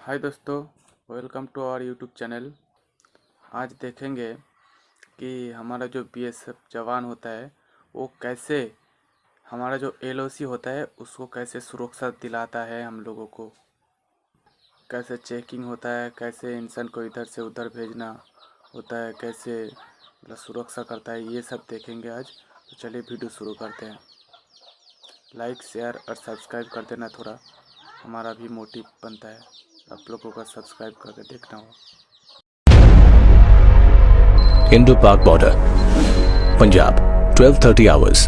हाय दोस्तों, welcome to our YouTube channel. आज देखेंगे कि हमारा जो बीएसएफ जवान होता है वो कैसे हमारा जो एलओसी होता है उसको कैसे सुरक्षा दिलाता है, हम लोगों को कैसे चेकिंग होता है, कैसे इंसान को इधर से उधर भेजना होता है, कैसे मतलब सुरक्षा करता है, ये सब देखेंगे आज। तो चलिए वीडियो शुरू करते हैं। लाइक, शेयर और सब्सक्राइब कर देना, थोड़ा हमारा भी मोटिव बनता है। आप लोगों का सब्सक्राइब करके देखना हो। इंडो पाक बॉर्डर, पंजाब, 12:30 आवर्स।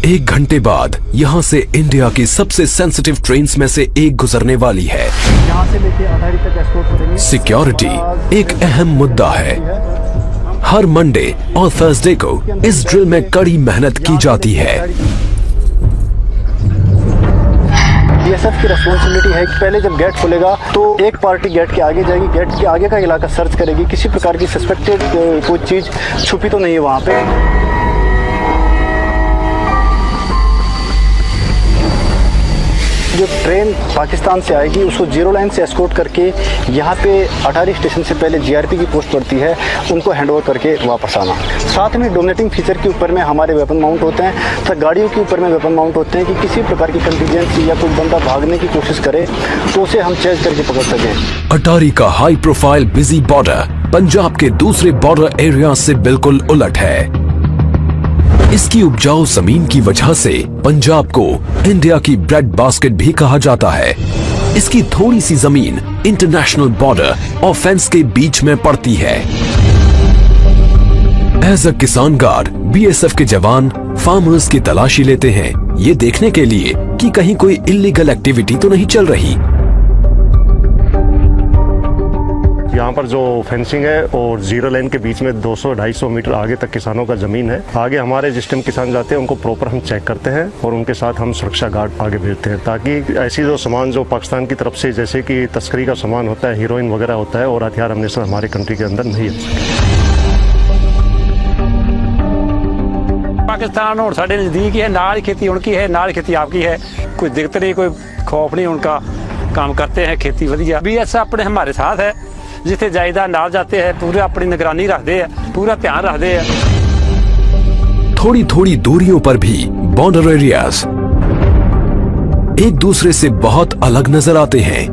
1 घंटे बाद यहां से इंडिया की सबसे सेंसिटिव ट्रेन्स में से एक गुजरने वाली है। यहां से लेके अटारी तक एस्कॉर्ट करेंगे। सिक्योरिटी एक अहम मुद्दा है। हर मंडे और थर्सडे को इस ड्रिल में कड़ी मेहनत की जाती है। बीएसएफ की रिस्पॉन्सिबिलिटी है कि पहले जब गेट खुलेगा तो एक पार्टी गेट के आगे जाएगी, गेट के आगे का इलाका सर्च करेगी, किसी प्रकार की सस्पेक्टेड कोई चीज छुपी तो नहीं है वहां पे। जो ट्रेन पाकिस्तान से आएगी उसको जीरो लाइन से एस्कॉर्ट करके यहाँ पे अटारी स्टेशन से पहले जीआरपी की पोस्ट पड़ती है, उनको हैंडओवर करके वापस आना। साथ में डोमिनेटिंग फीचर के ऊपर में हमारे वेपन माउंट होते हैं तथा गाड़ियों के ऊपर में वेपन माउंट होते हैं कि किसी प्रकार की कंटीजेंसी या कोई बंदा भागने की कोशिश करे तो उसे हम चेज करके पकड़ सकें। अटारी का high profile busy border Punjab के दूसरे बॉर्डर एरिया से बिल्कुल उलट है। इसकी उपजाऊ जमीन की वजह से पंजाब को इंडिया की ब्रेड बास्केट भी कहा जाता है। इसकी थोड़ी सी जमीन इंटरनेशनल बॉर्डर और फेंस के बीच में पड़ती है। एज अ किसान गार्ड बीएसएफ के जवान फार्मर्स की तलाशी लेते हैं, ये देखने के लिए कि कहीं कोई इलीगल एक्टिविटी तो नहीं चल रही। यहाँ पर जो फेंसिंग है और जीरो लाइन के बीच में 200-250 मीटर आगे तक किसानों का जमीन है। आगे हमारे जिस टाइम किसान जाते हैं उनको प्रॉपर हम चेक करते हैं और उनके साथ हम सुरक्षा गार्ड आगे भेजते हैं ताकि ऐसी जो सामान जो पाकिस्तान की तरफ से जैसे कि तस्करी का सामान होता है, हीरोइन वगैरह होता है और हथियार हमेशा हमारे कंट्री के अंदर नहीं है। पाकिस्तान और साढ़े नज़दीक है, नाल खेती उनकी है, नाल खेती आपकी है। कोई दिक्कत नहीं, कोई खौफ नहीं, उनका काम करते हैं, खेती वधिया। बीएसएफ अपने हमारे साथ है, जिथे जायदा नाल जाते हैं पूरा अपनी निगरानी रखते हैं, पूरा ध्यान रखते हैं। थोड़ी थोड़ी दूरियों पर भी बॉर्डर एरियाज एक दूसरे से बहुत अलग नजर आते हैं।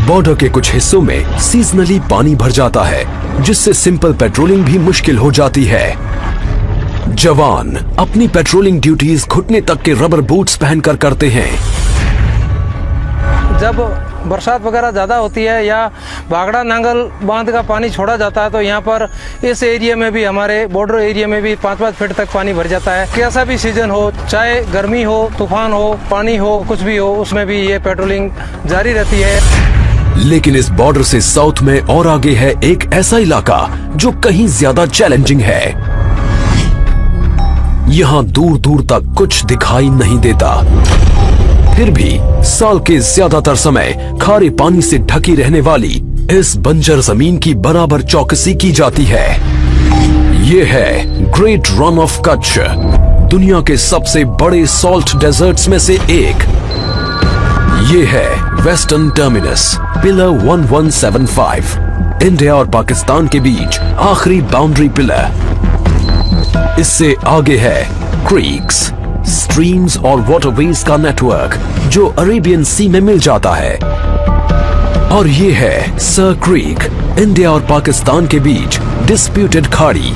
बॉर्डर के कुछ हिस्सों में सीजनली पानी भर जाता है, जिससे सिंपल पेट्रोलिंग भी मुश्किल हो जाती है। जवान अपनी पेट्रोलिंग ड्यूटीज घुटने तक के रबर बूट्स पहनकर करते हैं। जब बरसात वगैरह ज़्यादा होती है या भागड़ा नांगल बांध का पानी छोड़ा जाता है तो यहाँ पर इस एरिया में भी, हमारे बॉर्डर एरिया में भी 5-5 फीट तक पानी भर जाता है। कैसा भी सीजन हो, चाहे गर्मी हो, तूफान हो, पानी हो, कुछ भी हो, उसमें भी ये पेट्रोलिंग जारी रहती है। लेकिन इस बॉर्डर से साउथ में और आगे है एक ऐसा इलाका जो कहीं ज्यादा चैलेंजिंग है। यहाँ दूर दूर तक कुछ दिखाई नहीं देता, फिर भी साल के ज्यादातर समय खारे पानी से ढकी रहने वाली इस बंजर जमीन की बराबर चौकसी की जाती है। ये है ग्रेट रन ऑफ कच्छ, दुनिया के सबसे बड़े सॉल्ट डेजर्ट्स में से एक। ये है वेस्टर्न टर्मिनस, पिलर 1175, इंडिया और पाकिस्तान के बीच आखिरी बाउंड्री पिलर। इससे आगे है क्रीक्स, स्ट्रीम्स और वाटरवेज का नेटवर्क जो अरेबियन सी में मिल जाता है। और ये है सर क्रीक, इंडिया और पाकिस्तान के बीच डिस्प्यूटेड खाड़ी।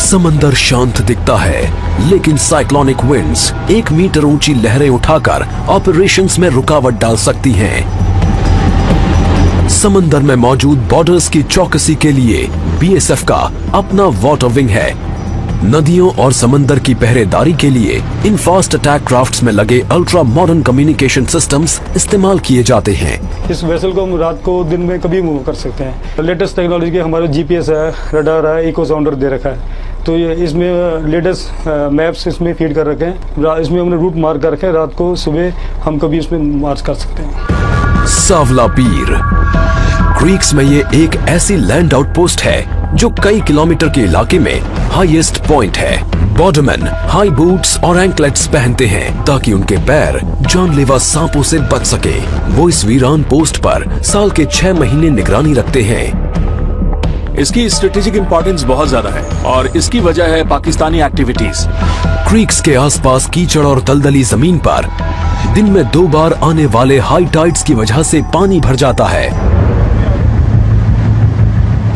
समंदर शांत दिखता है, लेकिन साइक्लोनिक विंड्स 1 मीटर ऊंची लहरें उठाकर ऑपरेशंस में रुकावट डाल सकती हैं। समंदर में मौजूद बॉर्डर्स की चौकसी के लिए बीएसएफ का अपना वाटर विंग है। नदियों और समंदर की पहरेदारी के लिए इन फास्ट अटैक क्राफ्ट्स में लगे अल्ट्रा मॉडर्न कम्युनिकेशन सिस्टम्स इस्तेमाल किए जाते हैं। इस वेसल को हम रात को दिन में कभी मूव कर सकते हैं। लेटेस्ट टेक्नोलॉजी के हमारे जीपीएस है, रडार है, इको साउंडर दे रखा है, तो ये इसमें लेटेस्ट मैप्स इसमें फीड कर रखे हैं। इसमें हमने रूट मार्क कर रखे हैं, रात को सुबह हम कभी इसमें मार्च कर सकते हैं। सावला पीर क्रीक्स में ये एक ऐसी लैंड आउटपोस्ट है जो कई किलोमीटर के इलाके में हाईएस्ट पॉइंट है। बॉर्डरमैन हाई बूट्स और एंकलेट्स पहनते हैं ताकि उनके पैर जानलेवा सांपों से बच सके। वो इस वीरान पोस्ट पर साल के 6 महीने निगरानी रखते हैं। इसकी स्ट्रेटेजिक इंपॉर्टेंस बहुत ज्यादा है और इसकी वजह है पाकिस्तानी एक्टिविटीज। क्रीक्स के आसपास कीचड़ और दलदली जमीन पर दिन में 2 बार आने वाले हाई टाइड्स की वजह से पानी भर जाता है।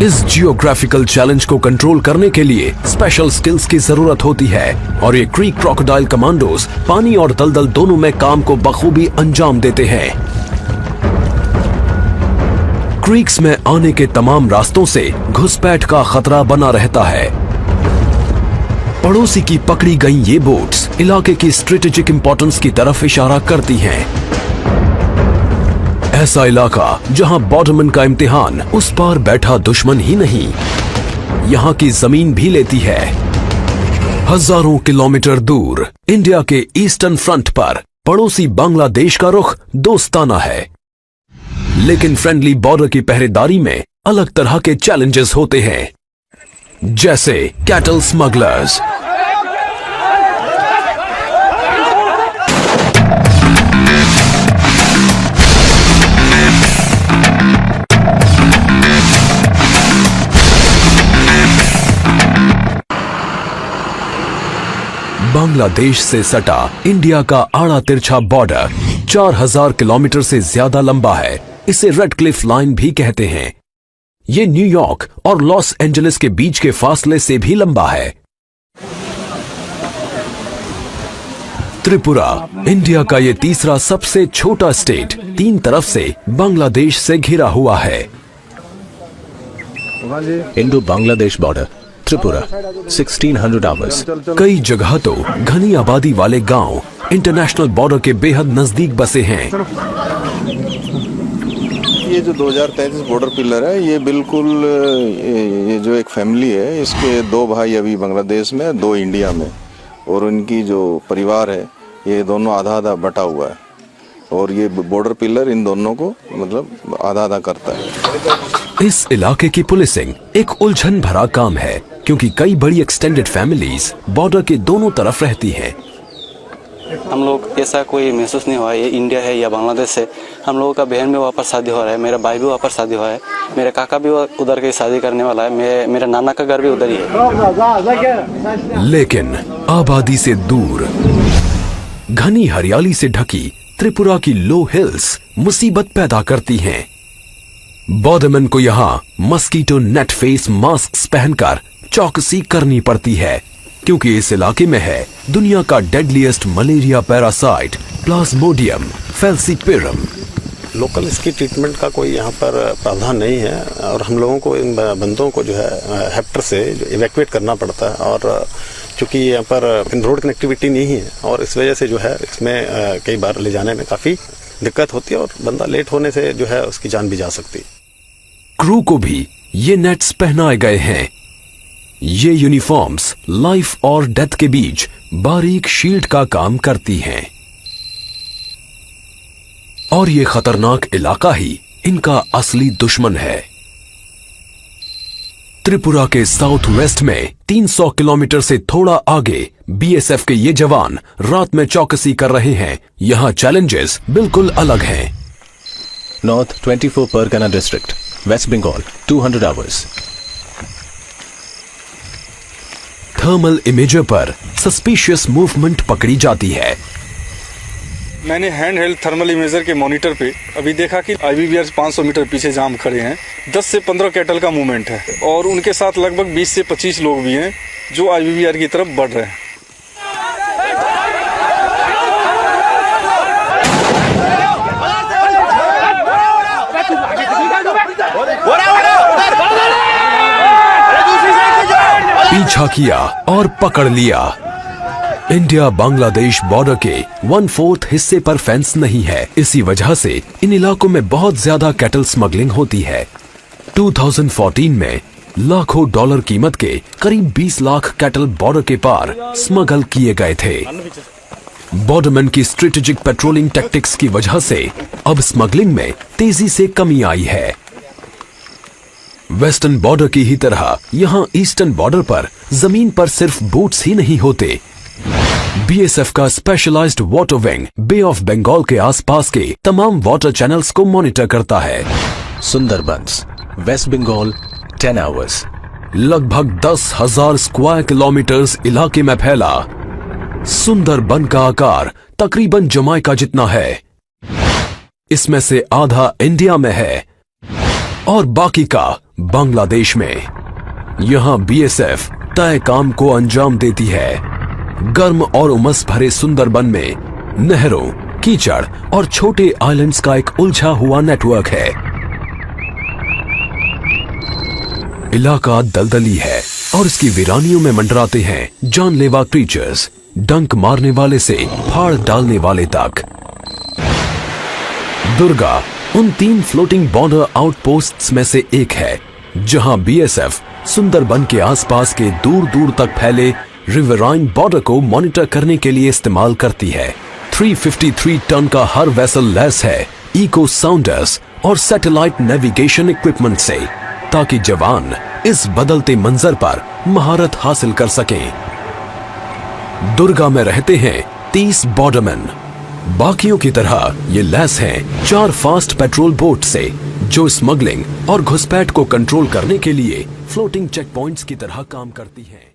इस जियोग्राफिकल चैलेंज को कंट्रोल करने के लिए स्पेशल स्किल्स की जरूरत होती है और ये क्रीक क्रोकोडाइल कमांडोज पानी और दलदल दोनों में काम को बखूबी अंजाम देते हैं। क्रीक्स में आने के तमाम रास्तों से घुसपैठ का खतरा बना रहता है। पड़ोसी की पकड़ी गई ये बोट्स इलाके की स्ट्रेटेजिक इंपॉर्टेंस की तरफ इशारा करती हैं। ऐसा इलाका जहां बॉर्डरमैन का इम्तिहान उस पार बैठा दुश्मन ही नहीं, यहां की जमीन भी लेती है। हजारों किलोमीटर दूर इंडिया के ईस्टर्न फ्रंट पर पड़ोसी बांग्लादेश का रुख दोस्ताना है, लेकिन फ्रेंडली बॉर्डर की पहरेदारी में अलग तरह के चैलेंजेस होते हैं, जैसे कैटल स्मगलर्स। बांग्लादेश से सटा इंडिया का आड़ा तिरछा बॉर्डर 4000 किलोमीटर से ज्यादा लंबा है। इसे रेड क्लिफ लाइन भी कहते हैं। ये न्यूयॉर्क और लॉस एंजलिस के बीच के फासले से भी लंबा है। त्रिपुरा इंडिया का ये तीसरा सबसे छोटा स्टेट 3 तरफ से बांग्लादेश से घिरा हुआ है। Indo Bangladesh border Tripura 1600 hours. कई जगह तो घनी आबादी वाले गांव इंटरनेशनल बॉर्डर के बेहद नजदीक बसे हैं। ये जो 2033 बॉर्डर पिलर है, ये बिल्कुल ये जो एक फैमिली है, इसके 2 भाई अभी बांग्लादेश में, 2 इंडिया में, और उनकी जो परिवार है ये दोनों आधा आधा बटा हुआ है और ये बॉर्डर पिलर इन दोनों को मतलब आधा आधा करता है। इस इलाके की पुलिसिंग एक उलझन भरा काम है क्योंकि कई बड़ी एक्सटेंडेड फैमिलीज बॉर्डर के दोनों तरफ रहती हैं। हम लोग ऐसा कोई महसूस नहीं हुआ ये इंडिया है या बांग्लादेश है। हम लोगों का बहन भी वहाँ पर शादी हो रहा है, मेरा भाई भी वहाँ पर शादी हुआ है, मेरे काका भी उधर की शादी करने वाला है, मेरा नाना का घर भी उधर ही है। लेकिन आबादी से दूर घनी हरियाली से ढकी त्रिपुरा की लो हिल्स मुसीबत पैदा करती हैं। बॉर्डरमैन को यहाँ मस्कीटो नेट फेस मास्क पहनकर चौकसी करनी पड़ती है क्योंकि इस इलाके में है दुनिया का deadliest malaria parasite plasmodium falciparum. Local इसकी ट्रीटमेंट का कोई यहाँ पर प्रावधान नहीं है और हम लोगों को इन बंदों को जो है हेक्टर से इवैक्यूएट करना पड़ता है और चूंकि यहाँ पर रोड कनेक्टिविटी नहीं है और इस वजह से जो है इसमें कई बार ले जाने में काफी दिक्कत होती है और बंदा लेट होने से जो है उसकी जान भी जा सकती है। क्रू को भी ये नेट्स पहनाए गए हैं। ये यूनिफॉर्म्स लाइफ और डेथ के बीच बारीक शील्ड का काम करती हैं और ये खतरनाक इलाका ही इनका असली दुश्मन है। त्रिपुरा के साउथ वेस्ट में 300 किलोमीटर से थोड़ा आगे बीएसएफ के ये जवान रात में चौकसी कर रहे हैं। यहाँ चैलेंजेस बिल्कुल अलग हैं। North 24 Pargana district west Bengal 200 hours. Thermal imager पर सस्पिशियस मूवमेंट पकड़ी जाती है। मैंने हैंड हेल्ड थर्मल इमेजर के मॉनिटर पे अभी देखा कि आईबीबीआर 500 मीटर पीछे जाम खड़े हैं। 10 से 15 कैटल का मूवमेंट है और उनके साथ लगभग 20 से 25 लोग भी हैं जो आईबीबीआर की तरफ बढ़ रहे हैं। पीछा किया और पकड़ लिया। इंडिया बांग्लादेश बॉर्डर के 1/4 हिस्से पर फेंस नहीं है। इसी वजह से इन इलाकों में बहुत ज्यादा कैटल स्मगलिंग होती है। 2014 में लाखों डॉलर कीमत के करीब 20 लाख कैटल बॉर्डर के पार स्मगल किए गए थे। बॉर्डरमैन की स्ट्रेटेजिक पेट्रोलिंग टैक्टिक्स की वजह से अब स्मगलिंग में तेजी से कमी आई है। वेस्टर्न बॉर्डर की ही तरह यहाँ ईस्टर्न बॉर्डर पर जमीन पर सिर्फ बोट्स ही नहीं होते। बीएसएफ का specialised water wing bay of Bengal के आसपास के तमाम वाटर चैनल्स को मॉनिटर करता है। Sundarbans, west Bengal, 10 hours. लगभग 10,000 स्क्वायर किलोमीटर्स इलाके में फैला सुंदरबन का आकार तकरीबन जमाइका जितना है। इसमें से आधा इंडिया में है और बाकी का बांग्लादेश में। यहां बीएसएफ तय काम को अंजाम देती है। गर्म और उमस भरे सुंदरबन में नहरों, कीचड़ और छोटे आइलैंड्स का एक उलझा हुआ नेटवर्क है। इलाका दलदली है और इसकी वीरानियों में मंडराते हैं जानलेवा क्रीचर्स, डंक मारने वाले से फाड़ डालने वाले तक। दुर्गा उन 3 फ्लोटिंग बॉर्डर आउटपोस्ट्स में से एक है जहां बीएसएफ सुंदरबन के आसपास के दूर दूर तक फैले रिवराइन बॉर्डर को मॉनिटर करने के लिए इस्तेमाल करती है। 353 टन का हर वेसल लैस है इको साउंडर्स और सैटेलाइट नेविगेशन इक्विपमेंट से, ताकि जवान इस बदलते मंजर पर महारत हासिल कर सकें। दुर्गा में रहते हैं 30 बॉर्डरमैन। बाकियों की तरह ये लैस हैं 4 फास्ट पेट्रोल बोट से, जो स्मगलिंग और घुसपैठ को कंट्रोल करने के लिए फ्लोटिंग चेक पॉइंट्स की तरह काम करती हैं।